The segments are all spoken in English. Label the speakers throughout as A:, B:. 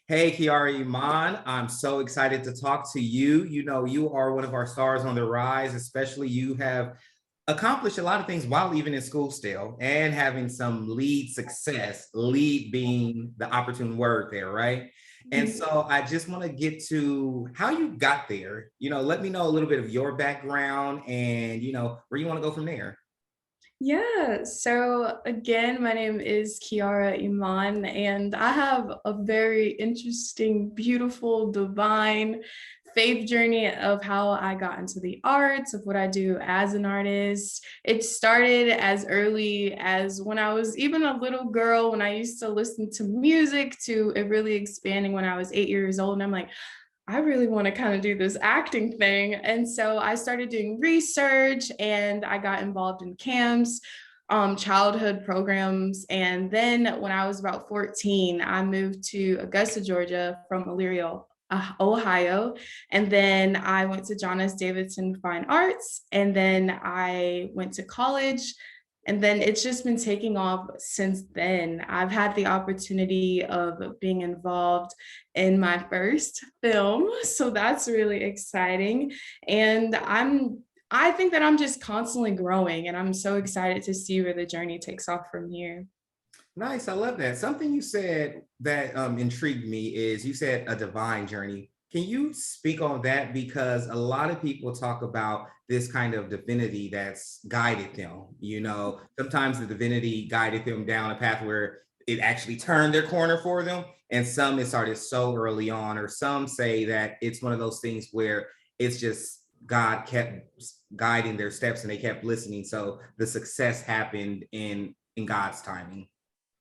A: Hey, Kiara Iman, I'm so excited to talk to you. You know, you are one of our stars on the rise, especially you have accomplished a lot of things while even in school still and having some lead success, lead being the opportune word there, right? And
B: Mhm.
A: so I just want to get to how you got there. You know, let me know a little bit of your background and, where you want to go from there.
B: Yeah, so again, my name is Kiara Iman, and I have a very interesting, beautiful, divine faith journey of how I got into the arts, of what I do as an artist. It started as early as when I was even a little girl, when I used to listen to music, to it really expanding when I was 8 years old. And I'm like, I really want to kind of do this acting thing. And so I started doing research and I got involved in camps, childhood programs. And then when I was about 14, I moved to Augusta, Georgia from Elyria, Ohio. And then I went to John S. Davidson Fine Arts. And then I went to college. And then it's just been taking off since then. I've had the opportunity of being involved in my first film. So that's really exciting. And I think that I'm just constantly growing and I'm so excited to see where the journey takes off from here.
A: Nice. I love that. Something you said that intrigued me is you said a divine journey. Can you speak on that? Because a lot of people talk about this kind of divinity that's guided them. You know, sometimes the divinity guided them down a path where it actually turned their corner for them. And some it started so early on, or some say that it's one of those things where it's just God kept guiding their steps and they kept listening. So the success happened in God's timing.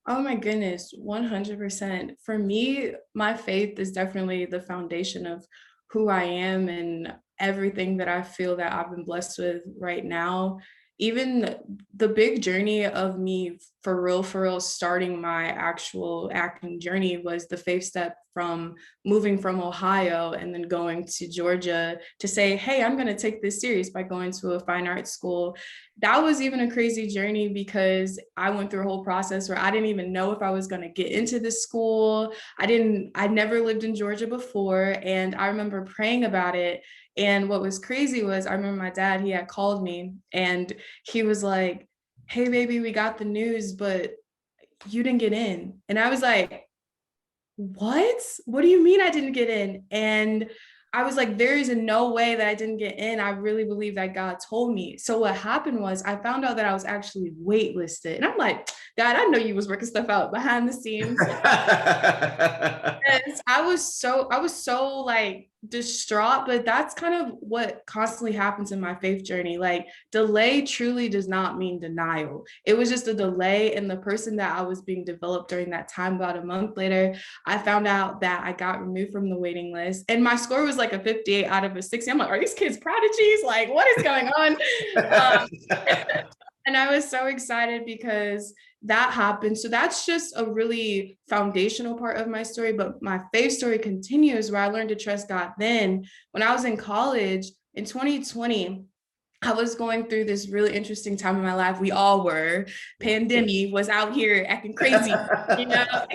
B: Oh my goodness, 100%. For me, my faith is definitely the foundation of who I am and everything that I feel that I've been blessed with right now. Even the big journey of me for real, starting my actual acting journey was the faith step from moving from Ohio and then going to Georgia to say, hey, I'm going to take this serious by going to a fine arts school. That was even a crazy journey because I went through a whole process where I didn't even know if I was going to get into this school. I never lived in Georgia before. And I remember praying about it. And what was crazy was I remember my dad, he had called me and he was like, hey, baby, we got the news, but you didn't get in. And I was like, what? What do you mean I didn't get in? And I was like, there is no way that I didn't get in. I really believe that God told me. So what happened was I found out that I was actually waitlisted. And I'm like, God, I know you was working stuff out behind the scenes. Yes, I was so like distraught, but that's kind of what constantly happens in my faith journey. Like delay truly does not mean denial. It was just a delay, and the person that I was being developed during that time, about a month later, I found out that I got removed from the waiting list, and my score was like a 58 out of a 60. I'm like, are these kids prodigies? Like, what is going on? And I was so excited because that happened. So that's just a really foundational part of my story. But my faith story continues where I learned to trust God then. When I was in college in 2020, I was going through this really interesting time in my life. We all were.
A: Yeah.
B: Pandemic was out here acting crazy, you know?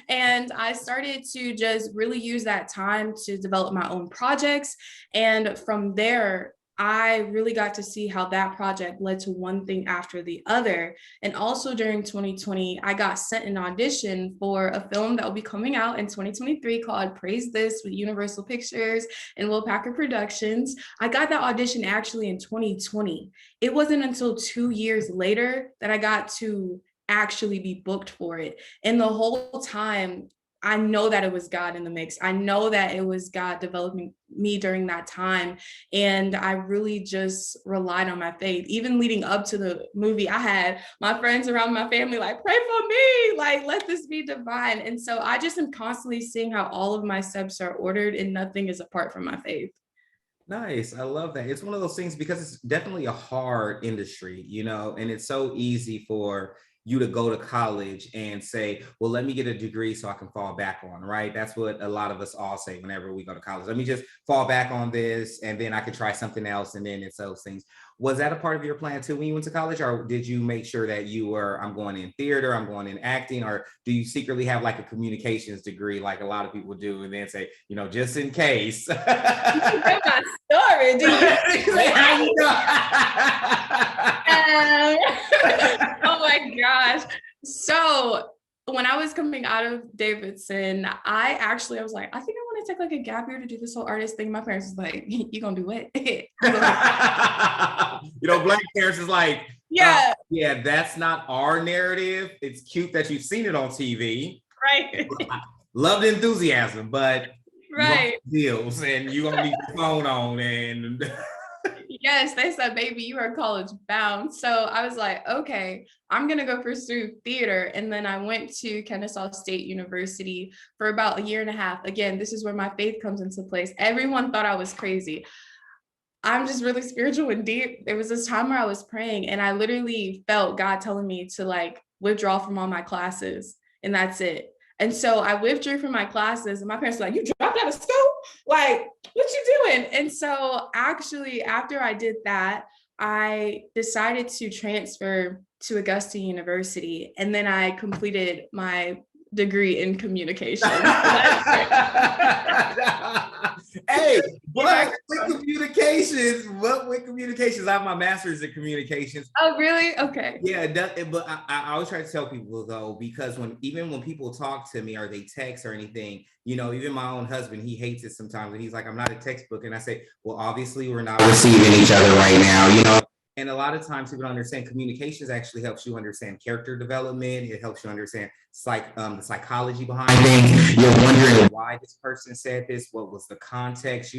B: And I started to just really use that time to develop my own projects. And from there, I really got to see how that project led to one thing after the other. And also during 2020, I got sent an audition for a film that will be coming out in 2023 called Praise This with Universal Pictures and Will Packer Productions. I got that audition actually in 2020. It wasn't until 2 years later that I got to actually be booked for it. And the whole time, I know that it was God in the mix. I know that it was God developing me during that time. And I really just relied on my faith. Even leading up to the movie, I had my friends around my family like, pray for me, like, let this be divine. And so I just am constantly seeing how all of my steps are ordered and nothing is apart from my faith.
A: Nice. I love that. It's one of those things because it's definitely a hard industry, and it's so easy for you to go to college and say, well, let me get a degree so I can fall back on, right? That's what a lot of us all say whenever we go to college. Let me just fall back on this and then I can try something else. And then it's those things. Was that a part of your plan too when you went to college, or did you make sure that you were, I'm going in theater, I'm going in acting, or do you secretly have like a communications degree like a lot of people do and then say, just in case?
B: You know my story, do you?
A: How you know?
B: Oh my gosh. So when I was coming out of Davidson, I was like, I think I want to take like a gap year to do this whole artist thing. My parents was like, you gonna do what?
A: Black parents is like,
B: Yeah,
A: yeah, that's not our narrative. It's cute that you've seen it on TV.
B: right.
A: Love the enthusiasm, but you gonna
B: Right.
A: need deals and you gonna need your phone on and
B: Yes, they said, baby, you are college bound. So I was like, okay, I'm going to go pursue theater. And then I went to Kennesaw State University for about a year and a half. Again, this is where my faith comes into place. Everyone thought I was crazy. I'm just really spiritual and deep. There was this time where I was praying and I literally felt God telling me to like withdraw from all my classes, and that's it. And so I withdrew from my classes, and my parents were like, "You dropped out of school? Like, what you doing?" And so actually, after I did that, I decided to transfer to Augusta University, and then I completed my degree in communication.
A: Hey, what with communications? I have my master's in communications.
B: Oh, really? Okay.
A: Yeah, but I always try to tell people though, because even when people talk to me or they text or anything, even my own husband, he hates it sometimes, and he's like, "I'm not a textbook," and I say, "Well, obviously, we're not receiving each other right now." And a lot of times people don't understand communications actually helps you understand character development. It helps you understand the psychology behind things. You're wondering why this person said this, what was the context.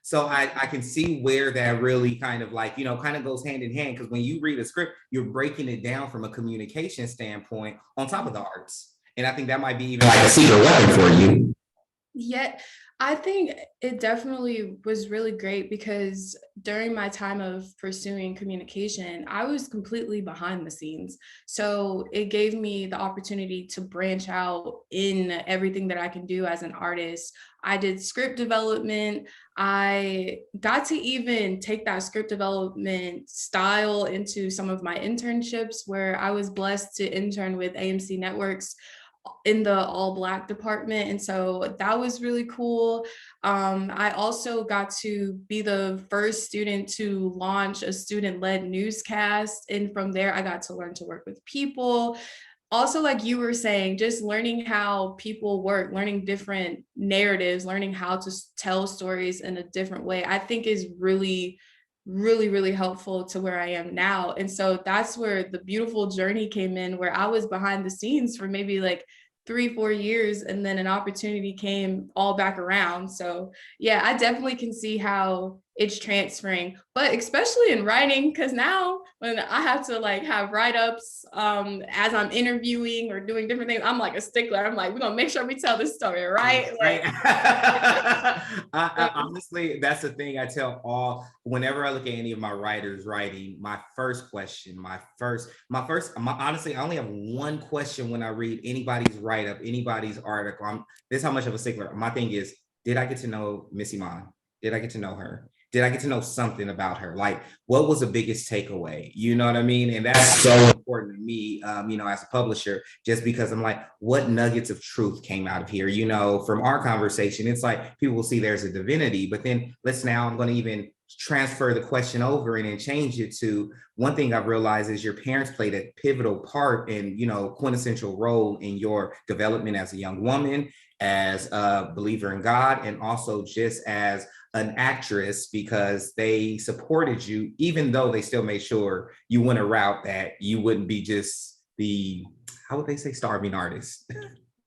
A: So I can see where that really kind of kind of goes hand in hand, because when you read a script, you're breaking it down from a communication standpoint on top of the arts. And I think that might be even like a secret weapon for you.
B: Yet, I think it definitely was really great because during my time of pursuing communication, I was completely behind the scenes. So it gave me the opportunity to branch out in everything that I can do as an artist. I did script development. I got to even take that script development style into some of my internships, where I was blessed to intern with AMC Networks in the all Black department. And so that was really cool. I also got to be the first student to launch a student-led newscast. And from there, I got to learn to work with people. Also, like you were saying, just learning how people work, learning different narratives, learning how to tell stories in a different way, I think is really, really, really helpful to where I am now. And so that's where the beautiful journey came in, where I was behind the scenes for maybe like 3, 4 years, and then an opportunity came all back around. So yeah, I definitely can see how it's transferring, but especially in writing, because now when I have to like have write-ups as I'm interviewing or doing different things, I'm like a stickler. I'm like, we're gonna make sure we tell this story, right?
A: Right.
B: Like,
A: Honestly, that's the thing I tell whenever I look at any of my writers writing, my first question, honestly, I only have one question when I read anybody's write-up, anybody's article. This is how much of a stickler. My thing is, did I get to know Miss Iman? Did I get to know her? Did I get to know something about her? Like, what was the biggest takeaway? You know what I mean? And that's so important to me, as a publisher, just because I'm like, what nuggets of truth came out of here? From our conversation, it's like people will see there's a divinity, but then I'm going to even transfer the question over and then change it to one thing I've realized is your parents played a pivotal part and, quintessential role in your development as a young woman, as a believer in God, and also just as an actress, because they supported you, even though they still made sure you went a route that you wouldn't be just the, how would they say, starving artist.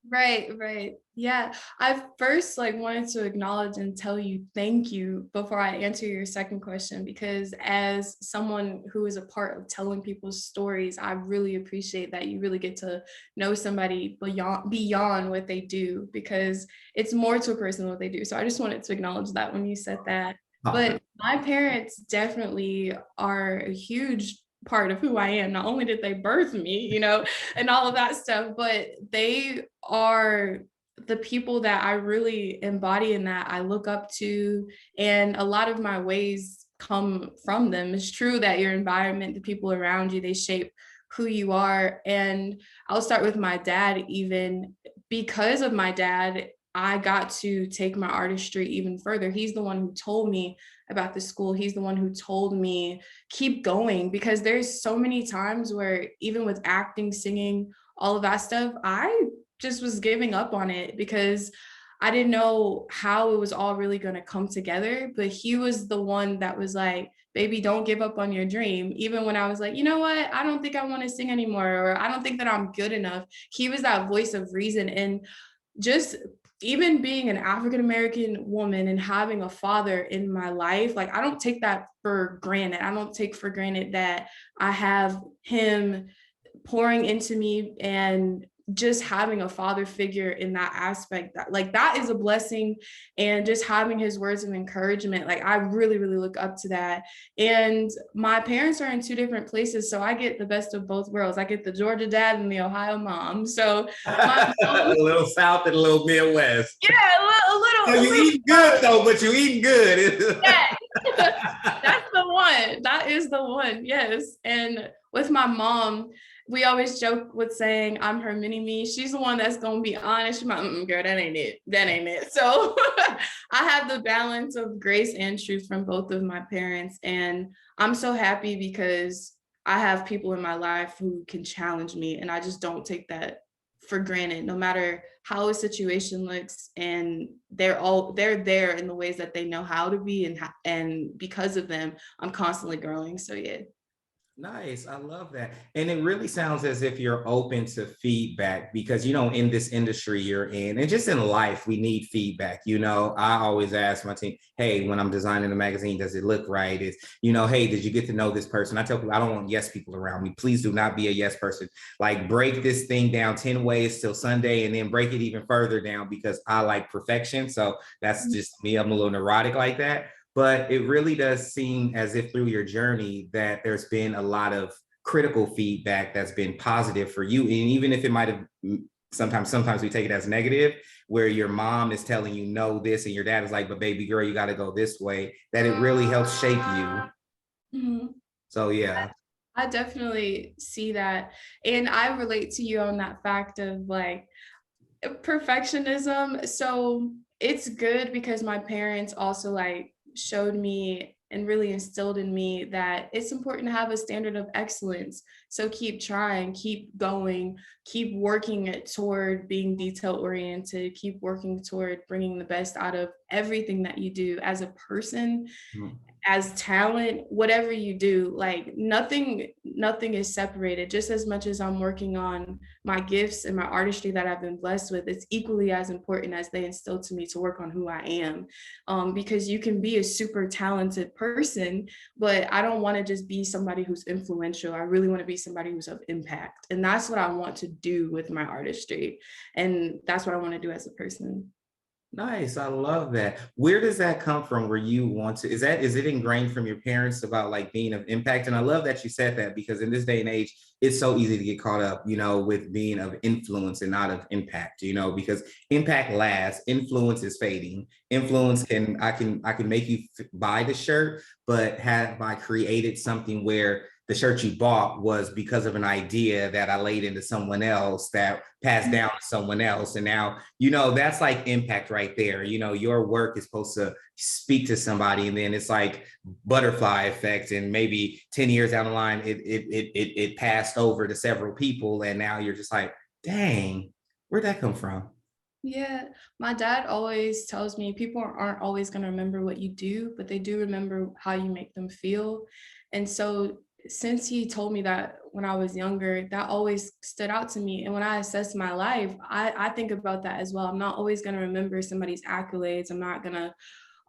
B: right. Yeah. I first like wanted to acknowledge and tell you thank you before I answer your second question, because as someone who is a part of telling people's stories, I really appreciate that you really get to know somebody beyond what they do, because it's more to a person than what they do. So I just wanted to acknowledge that when you said that. But my parents definitely are a huge part of who I am. Not only did they birth me, and all of that stuff, but they are the people that I really embody and that I look up to. And a lot of my ways come from them. It's true that your environment, the people around you, they shape who you are. And I'll start with my dad. Even because of my dad, I got to take my artistry even further. He's the one who told me about the school. He's the one who told me keep going, because there's so many times where even with acting, singing, all of that stuff, I just was giving up on it because I didn't know how it was all really going to come together. But he was the one that was like, baby, don't give up on your dream. Even when I was like, you know what, I don't think I want to sing anymore, or I don't think that I'm good enough. He was that voice of reason. And just even being an African American woman and having a father in my life, like I don't take that for granted. I don't take for granted that I have him pouring into me, and just having a father figure in that aspect, that like that is a blessing. And just having his words of encouragement, like I really really look up to that. And my parents are in two different places, so I get the best of both worlds. I get the Georgia dad and the Ohio mom. So my
A: A
B: mom,
A: little South and a little Midwest.
B: yeah,
A: So you
B: a little
A: eat good though, but you eating good.
B: yeah. That's the one. That is the one. Yes. And with my mom, we always joke with saying I'm her mini me. She's the one that's gonna be honest. She's like, girl, that ain't it. That ain't it. So I have the balance of grace and truth from both of my parents. And I'm so happy because I have people in my life who can challenge me. And I just don't take that for granted, no matter how a situation looks. And they're there in the ways that they know how to be, and because of them I'm constantly growing. So yeah.
A: Nice. I love that. And it really sounds as if you're open to feedback because, in this industry you're in and just in life, we need feedback. I always ask my team, hey, when I'm designing a magazine, does it look right? Hey, did you get to know this person? I tell people, I don't want yes people around me. Please do not be a yes person. Like break this thing down 10 ways till Sunday and then break it even further down because I like perfection. So that's just me. I'm a little neurotic like that. But it really does seem as if through your journey that there's been a lot of critical feedback that's been positive for you. And even if it might have sometimes we take it as negative, where your mom is telling you no this and your dad is like, but baby girl, you got to go this way, that it really helps shape you.
B: Mhm.
A: So yeah.
B: I definitely see that. And I relate to you on that fact of like perfectionism. So it's good because my parents also like showed me and really instilled in me that it's important to have a standard of excellence. So keep trying, keep going, keep working toward being detail oriented, keep working toward bringing the best out of everything that you do as a person,
A: Mm.
B: as talent, whatever you do. Like nothing is separated. Just as much as I'm working on my gifts and my artistry that I've been blessed with, it's equally as important as they instill to me to work on who I am. Because you can be a super talented person, but I don't want to just be somebody who's influential. I really want to be somebody who's of impact, and that's what I want to do with my artistry, and that's what I want to do as a person.
A: Nice. I love that. Where does that come from where you want to, is it ingrained from your parents about like being of impact? And I love that you said that because in this day and age, it's so easy to get caught up, with being of influence and not of impact, because impact lasts, influence is fading. Influence I can make you buy the shirt, but have I created something where the shirt you bought was because of an idea that I laid into someone else that passed down to someone else. And now, that's like impact right there. Your work is supposed to speak to somebody and then it's like butterfly effect. And maybe 10 years down the line, it passed over to several people. And now you're just like, dang, where'd that come from?
B: Yeah, my dad always tells me people aren't always going to remember what you do, but they do remember how you make them feel. And so, since he told me that when I was younger, that always stood out to me. And when I assess my life, I think about that as well. I'm not always going to remember somebody's accolades. I'm not going to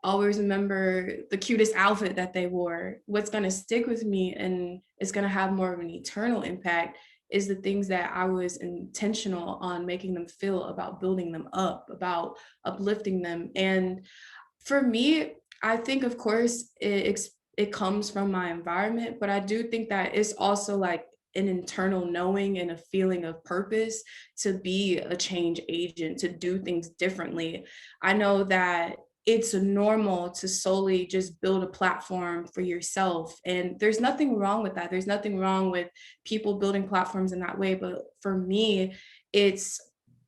B: always remember the cutest outfit that they wore. What's going to stick with me and it's going to have more of an eternal impact is the things that I was intentional on making them feel, about building them up, about uplifting them. And for me, I think, of course, it comes from my environment, but I do think that it's also like an internal knowing and a feeling of purpose to be a change agent, to do things differently. I know that it's normal to solely just build a platform for yourself. And there's nothing wrong with that. There's nothing wrong with people building platforms in that way. But for me, it's,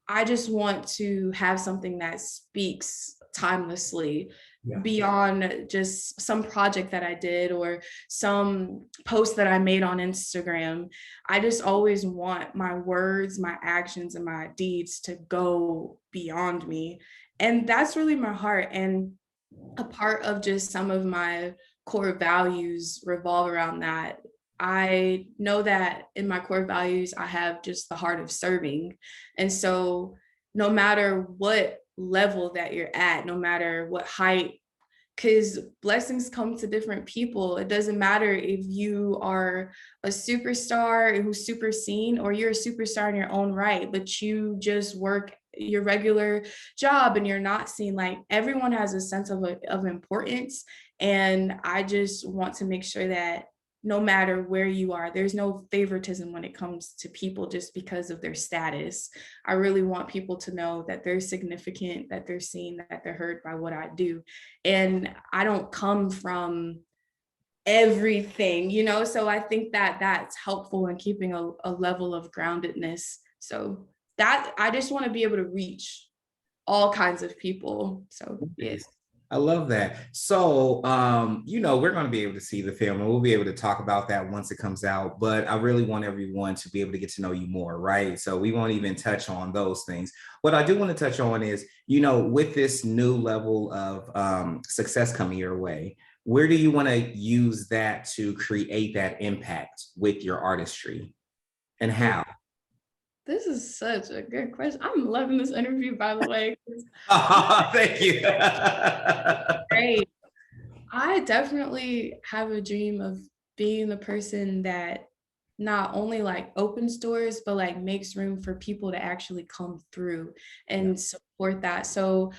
B: I just want to have something that speaks timelessly
A: Yeah.
B: beyond just some project that I did or some post that I made on Instagram. I just always want my words, my actions, and my deeds to go beyond me. And that's really my heart. And a part of just some of my core values revolve around that. I know that in my core values, I have just the heart of serving. And so, no matter what level that you're at, no matter what height, because blessings come to different people. It doesn't matter if you are a superstar who's super seen, or you're a superstar in your own right, but you just work your regular job and you're not seen. Like, everyone has a sense of importance. And I just want to make sure that no matter where you are, there's no favoritism when it comes to people just because of their status. I really want people to know that they're significant, that they're seen, that they're heard by what I do. And I don't come from everything, you know? So I think that that's helpful in keeping a level of groundedness. So that I just want to be able to reach all kinds of people. So yeah.
A: Nice. I love that. So, we're going to be able to see the film and we'll be able to talk about that once it comes out. But I really want everyone to be able to get to know you more, right? So we won't even touch on those things. What I do want to touch on is, with this new level of success coming your way, where do you want to use that to create that impact with your artistry, and how?
B: This is such a good question. I'm loving this interview, by the way.
A: Oh, thank you.
B: Great. I definitely have a dream of being the person that not only like opens doors, but like makes room for people to actually come through
A: Yeah.
B: and support that. So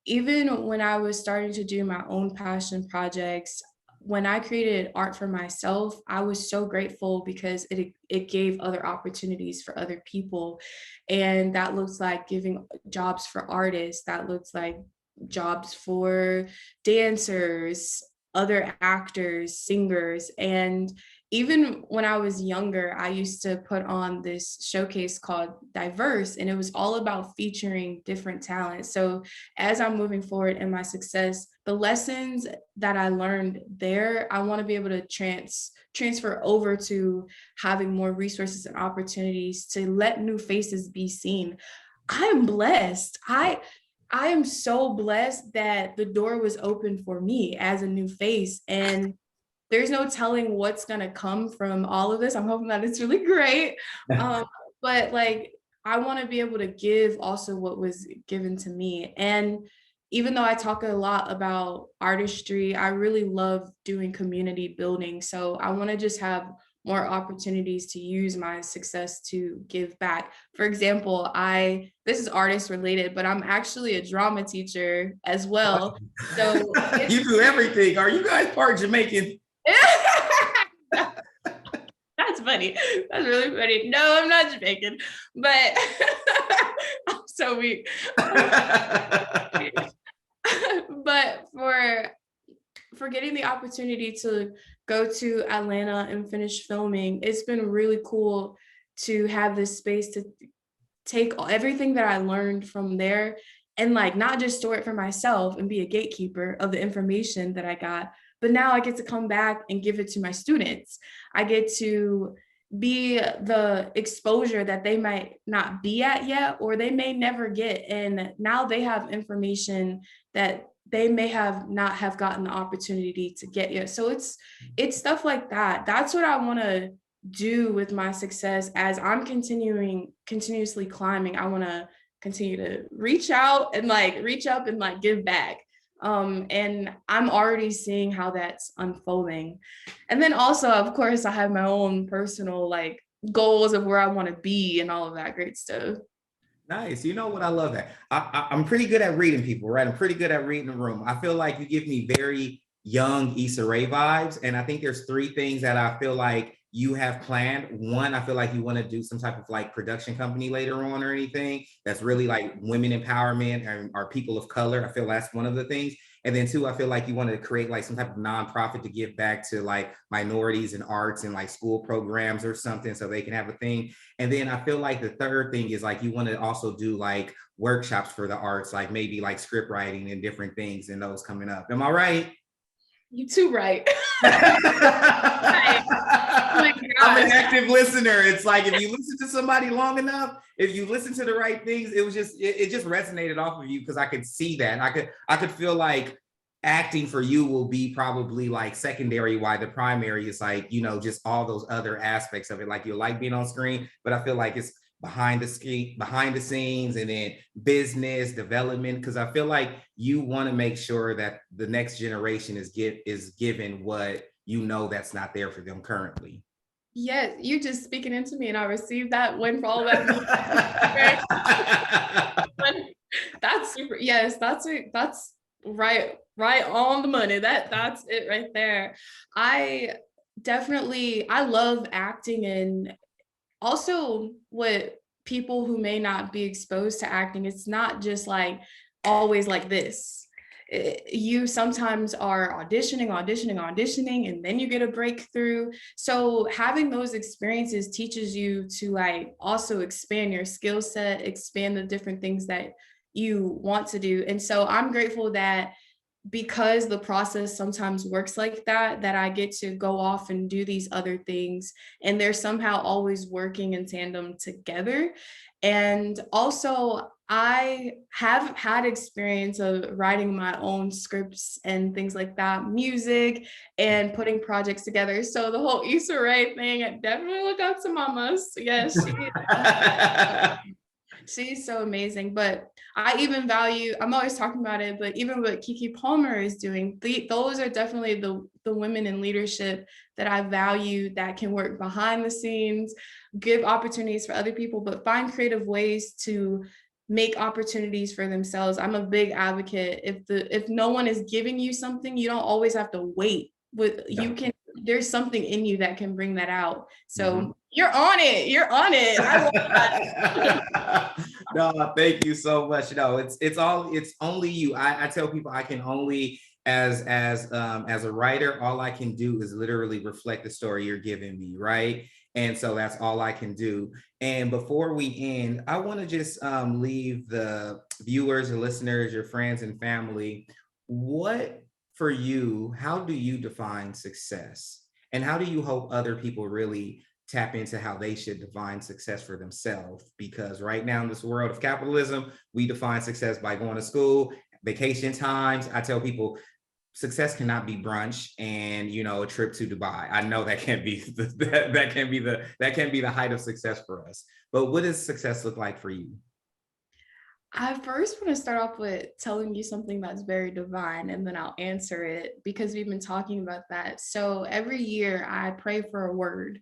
B: even when I was starting to do my own passion projects, when I created art for myself, I was so grateful because it gave other opportunities for other people. And that looks like giving jobs for artists, that looks like jobs for dancers, other actors, singers. And even when I was younger, I used to put on this showcase called Diverse, and it was all about featuring different talents. So as I'm moving forward in my success, the lessons that I learned there, I want to be able to transfer over to having more resources and opportunities to let new faces be seen. I am blessed. I am so blessed that the door was open for me as a new face. And there's no telling what's gonna come from all of this. I'm hoping that it's really great. Um, but like, I want to be able to give also what was given to me. And even though I talk a lot about artistry, I really love doing community building. So I want to just have more opportunities to use my success to give back. For example, this is artist related, but I'm actually a drama teacher as well. So
A: You do everything. Are you guys part Jamaican?
B: That's funny. That's really funny. No, I'm not Jamaican, but I'm so weak. But for getting the opportunity to go to Atlanta and finish filming, it's been really cool to have this space to take everything that I learned from there and like not just store it for myself and be a gatekeeper of the information that I got, but now I get to come back and give it to my students. I get to be the exposure that they might not be at yet, or they may never get. And now they have information that they may have not have gotten the opportunity to get yet. So it's stuff like that. That's what I want to do with my success as I'm continuously climbing. I want to continue to reach out and like reach up and like give back. And I'm already seeing how that's unfolding. And then also, of course, I have my own personal like goals of where I want to be and all of that great stuff.
A: Nice. You know what? I love that. I'm pretty good at reading people, right? I'm pretty good at reading the room. I feel like you give me very young Issa Rae vibes. And I think there's three things that I feel like you have planned. One, I feel like you want to do some type of like production company later on or anything that's really like women empowerment and are people of color. I feel that's one of the things. And then two, I feel like you want to create like some type of nonprofit to give back to like minorities and arts and like school programs or something so they can have a thing. And then I feel like the third thing is like you want to also do like workshops for the arts, like maybe like script writing and different things and those coming up. Am I right?
B: You too right. Right. Oh my
A: I'm an
B: gosh.
A: active listener. It's like if you listen to somebody long enough, if you listen to the right things, it just resonated off of you because I could see that. I could feel like acting for you will be probably like secondary, why the primary is like, just all those other aspects of it. Like you like being on screen, but I feel like it's behind the scenes, and then business development, because I feel like you want to make sure that the next generation is given what that's not there for them currently.
B: Yes, you just speaking into me and I received that win for all that music. That's super. Yes, that's it. That's right on the money. That's it right there. I I love acting, and also what people who may not be exposed to acting, it's not just like always like this. You sometimes are auditioning, and then you get a breakthrough. So having those experiences teaches you to like also expand your skill set, expand the different things that you want to do. And so I'm grateful that because the process sometimes works like that, that I get to go off and do these other things, and they're somehow always working in tandem together. And also, I have had experience of writing my own scripts and things like that, music and putting projects together. So the whole Issa Rae thing, I definitely look up to mamas. Yes, she's so amazing. But I even value, I'm always talking about it, but even what Kiki Palmer is doing, those are definitely the women in leadership that I value, that can work behind the scenes, give opportunities for other people, but find creative ways to make opportunities for themselves. I'm a big advocate. If no one is giving you something, you don't always have to wait. You
A: Yeah.
B: can, there's something in you that can bring that out.
A: Mhm.
B: So you're on it. You're on it. I love that.
A: No, thank you so much. No, it's only you. I tell people I can only as a writer, all I can do is literally reflect the story you're giving me, right? And so that's all I can do. And before we end, I want to just leave the viewers and listeners, your friends and family, what for you, how do you define success? And how do you hope other people really tap into how they should define success for themselves? Because right now in this world of capitalism, we define success by going to school, vacation times. I tell people success cannot be brunch and a trip to Dubai. I know that can't be that can be the height of success for us. But what does success look like for you?
B: I first want to start off with telling you something that's very divine, and then I'll answer it because we've been talking about that. So every year I pray for a word,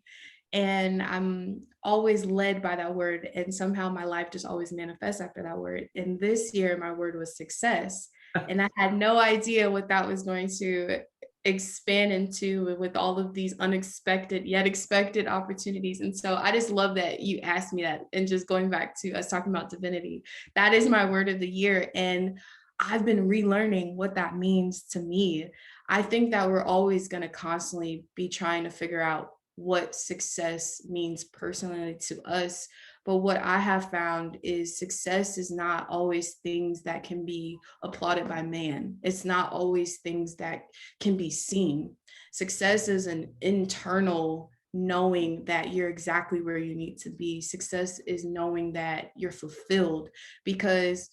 B: and I'm always led by that word. And somehow my life just always manifests after that word. And this year, my word was success. And I had no idea what that was going to expand into with all of these unexpected yet expected opportunities. And so I just love that you asked me that. And just going back to us talking about divinity, that is my word of the year. And I've been relearning what that means to me. I think that we're always going to constantly be trying to figure out what success means personally to us. But what I have found is success is not always things that can be applauded by man. It's not always things that can be seen. Success is an internal knowing that you're exactly where you need to be. Success is knowing that you're fulfilled, because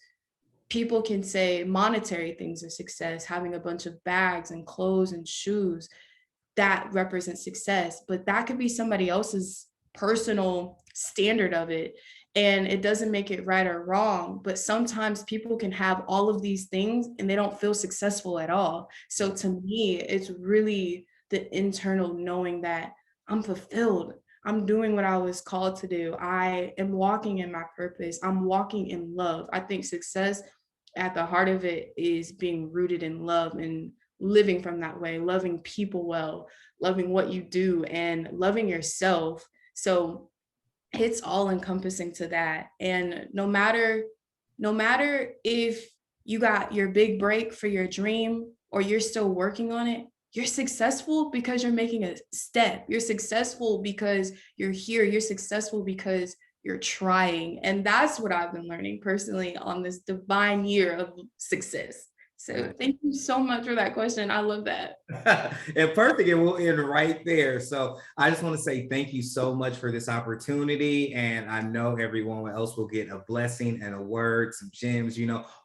B: people can say monetary things are success, having a bunch of bags and clothes and shoes, that represents success, but that could be somebody else's personal standard of it. And it doesn't make it right or wrong, but sometimes people can have all of these things and they don't feel successful at all. So to me, it's really the internal knowing that I'm fulfilled. I'm doing what I was called to do. I am walking in my purpose. I'm walking in love. I think success at the heart of it is being rooted in love and living from that way, loving people well, loving what you do, and loving yourself. So it's all encompassing to that. And no matter if you got your big break for your dream or you're still working on it, you're successful because you're making a step. You're successful because you're here. You're successful because you're trying. And that's what I've been learning personally on this divine year of success. So thank you so much for that question. I love that.
A: And perfect, and we'll end right there. So I just want to say thank you so much for this opportunity. And I know everyone else will get a blessing and a word, some gems,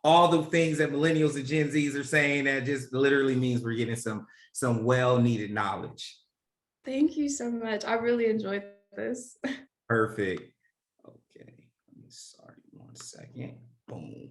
A: all the things that millennials and Gen Zs are saying that just literally means we're getting some well-needed knowledge.
B: Thank you so much. I really enjoyed this.
A: Perfect. Okay. Sorry, 1 second. Boom.